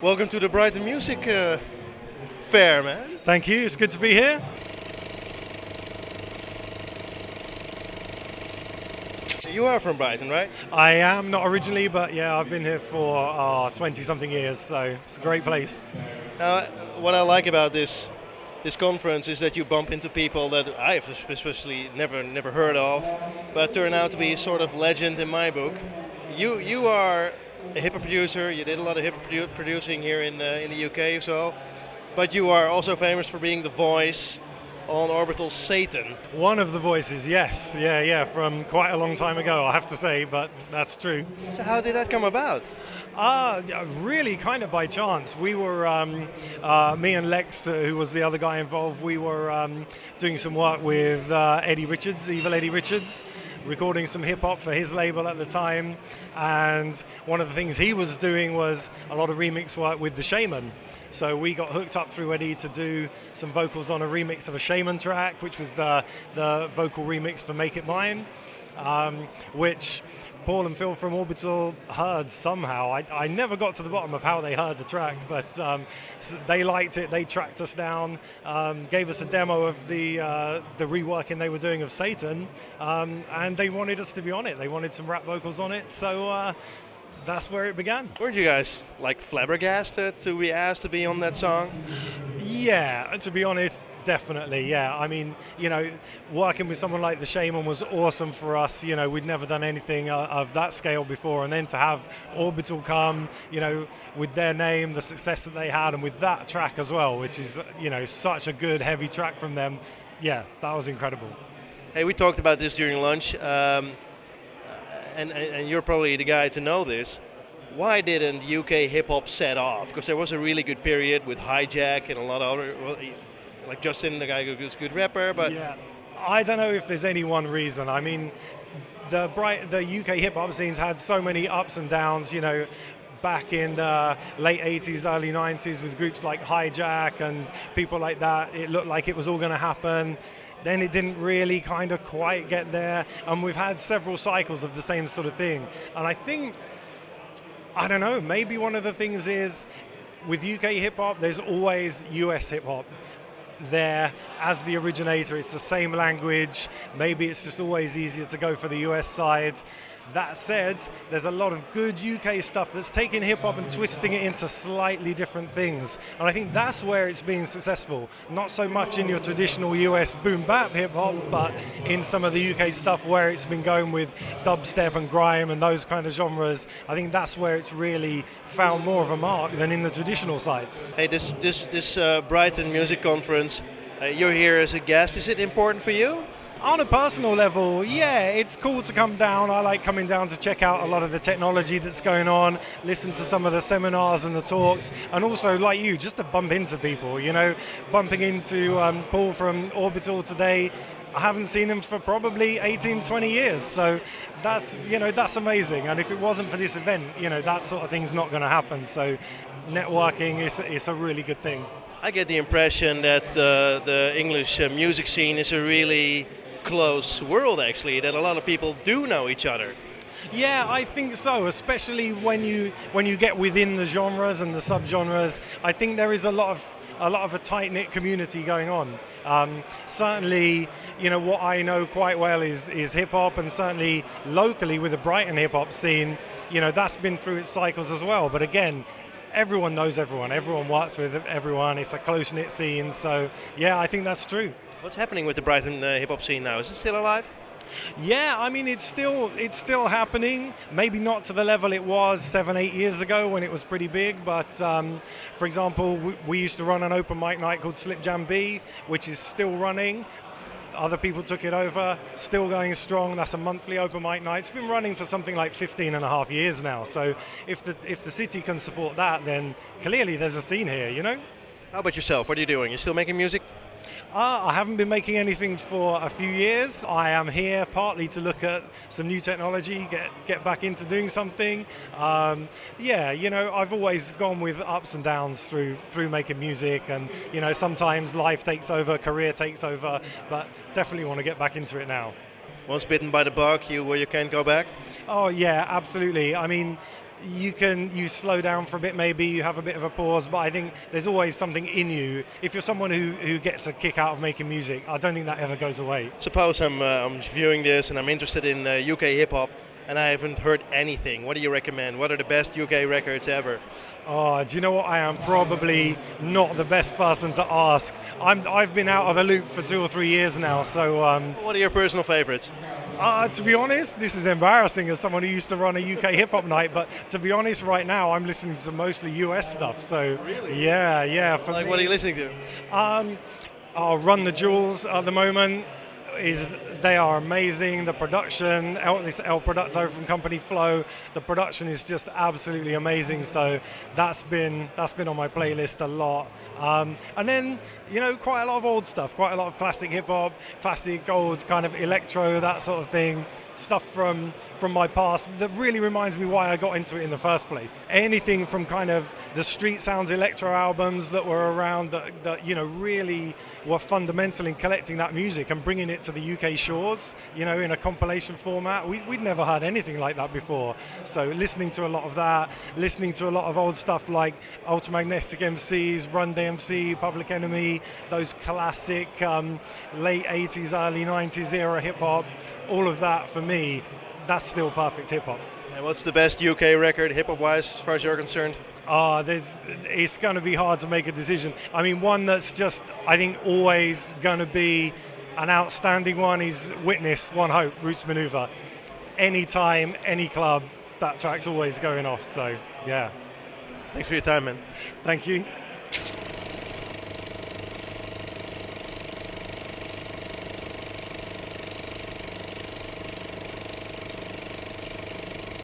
Welcome to the Brighton Music Fair, man. Thank you, it's good to be here. You are from Brighton, right? I am, not originally, but yeah, I've been here for 20-something years, so it's a great place. What I like about this conference is that you bump into people that I've especially never heard of, but turn out to be sort of legend in my book. You are a hip hop producer. You did a lot of hip hop producing here in the UK as well, but you are also famous for being the voice on Orbital's Satan. One of the voices, yes, yeah, from quite a long time ago, I have to say, but that's true. So how did that come about? Really kind of by chance. We were, me and Lex, who was the other guy involved, we were doing some work with Eddie Richards, Evil Eddie Richards, recording some hip-hop for his label at the time, and one of the things he was doing was a lot of remix work with the Shaman. So we got hooked up through Eddie to do some vocals on a remix of a Shaman track, which was the vocal remix for Make It Mine, which Paul and Phil from Orbital heard somehow. I never got to the bottom of how they heard the track, but they liked it. They tracked us down, gave us a demo of the reworking they were doing of Satan, and they wanted us to be on it. They wanted some rap vocals on it, so that's where it began. Weren't you guys like flabbergasted to be asked to be on that song? Yeah, to be honest, definitely, yeah. I mean, working with someone like the Shaman was awesome for us. We'd never done anything of that scale before, and then to have Orbital come, with their name, the success that they had, and with that track as well, which is, such a good, heavy track from them, yeah, that was incredible. Hey, we talked about this during lunch, and you're probably the guy to know this. Why didn't UK hip-hop set off? Because there was a really good period with Hijack and a lot of other, like Justin, the guy who's a good rapper, but... Yeah, I don't know if there's any one reason. I mean, the UK hip-hop scene's had so many ups and downs, back in the late 80s, early 90s with groups like Hijack and people like that. It looked like it was all going to happen. Then it didn't really kind of quite get there, and we've had several cycles of the same sort of thing. And I think, I don't know, maybe one of the things is with UK hip-hop, there's always US hip-hop there as the originator. It's the same language. Maybe it's just always easier to go for the US side. That said, there's a lot of good UK stuff that's taking hip-hop and twisting it into slightly different things. And I think that's where it's been successful. Not so much in your traditional US boom-bap hip-hop, but in some of the UK stuff where it's been going with dubstep and grime and those kind of genres. I think that's where it's really found more of a mark than in the traditional side. Hey, this Brighton Music Conference, you're here as a guest. Is it important for you? On a personal level, yeah, it's cool to come down. I like coming down to check out a lot of the technology that's going on, listen to some of the seminars and the talks, and also, like you, just to bump into people, bumping into Paul from Orbital today. I haven't seen him for probably 18, 20 years, so that's amazing. And if it wasn't for this event, that sort of thing's not going to happen. So networking is a really good thing. I get the impression that the English music scene is a really close world, actually, that a lot of people do know each other. Yeah, I think so, especially when you get within the genres and the subgenres. I think there is a lot of a tight-knit community going on. Certainly, what I know quite well is hip-hop, and certainly locally with the Brighton hip-hop scene, that's been through its cycles as well. But again, everyone knows everyone. Everyone works with everyone. It's a close-knit scene. So, yeah, I think that's true. What's happening with the Brighton hip-hop scene now? Is it still alive? Yeah, I mean, it's still happening. Maybe not to the level it was 7-8 years ago when it was pretty big. But, for example, we used to run an open mic night called Slip Jam B, which is still running. Other people took it over, still going strong. That's a monthly open mic night. It's been running for something like 15 and a half years now. So if the city can support that, then clearly there's a scene here, How about yourself? What are you doing? You still making music? I haven't been making anything for a few years. I am here partly to look at some new technology, get back into doing something. I've always gone with ups and downs through making music, and sometimes life takes over, career takes over, but definitely want to get back into it now. Once bitten by the bug, you can't go back? Oh yeah, absolutely. I mean, you slow down for a bit, maybe you have a bit of a pause, but I think there's always something in you. If you're someone who gets a kick out of making music, I don't think that ever goes away. Suppose I'm viewing this and I'm interested in UK hip hop, and I haven't heard anything. What do you recommend? What are the best UK records ever? Oh, do you know what? I am probably not the best person to ask. I've been out of the loop for 2 or 3 years now, so... What are your personal favorites? To be honest, this is embarrassing as someone who used to run a UK hip-hop night, but to be honest, right now, I'm listening to mostly US stuff, so... Really? Yeah. Like, what are you listening to? I'll Run the Jewels at the moment. They are amazing. The production, this El Producto from Company Flow, the production is just absolutely amazing. So that's been on my playlist a lot. And then, quite a lot of old stuff, quite a lot of classic hip hop, classic old kind of electro, that sort of thing. Stuff from my past that really reminds me why I got into it in the first place. Anything from kind of the Street Sounds electro albums that were around that really were fundamental in collecting that music and bringing it to the UK shores, in a compilation format. We'd never heard anything like that before. So listening to a lot of that, listening to a lot of old stuff like Ultramagnetic MCs, Run DMC, Public Enemy, those classic late 80s, early 90s era hip hop. All of that, for me, that's still perfect hip-hop. And what's the best UK record, hip-hop-wise, as far as you're concerned? It's going to be hard to make a decision. I mean, one that's just, I think, always going to be an outstanding one is Witness, One Hope, Roots Maneuver. Anytime, any club, that track's always going off, so, yeah. Thanks for your time, man. Thank you.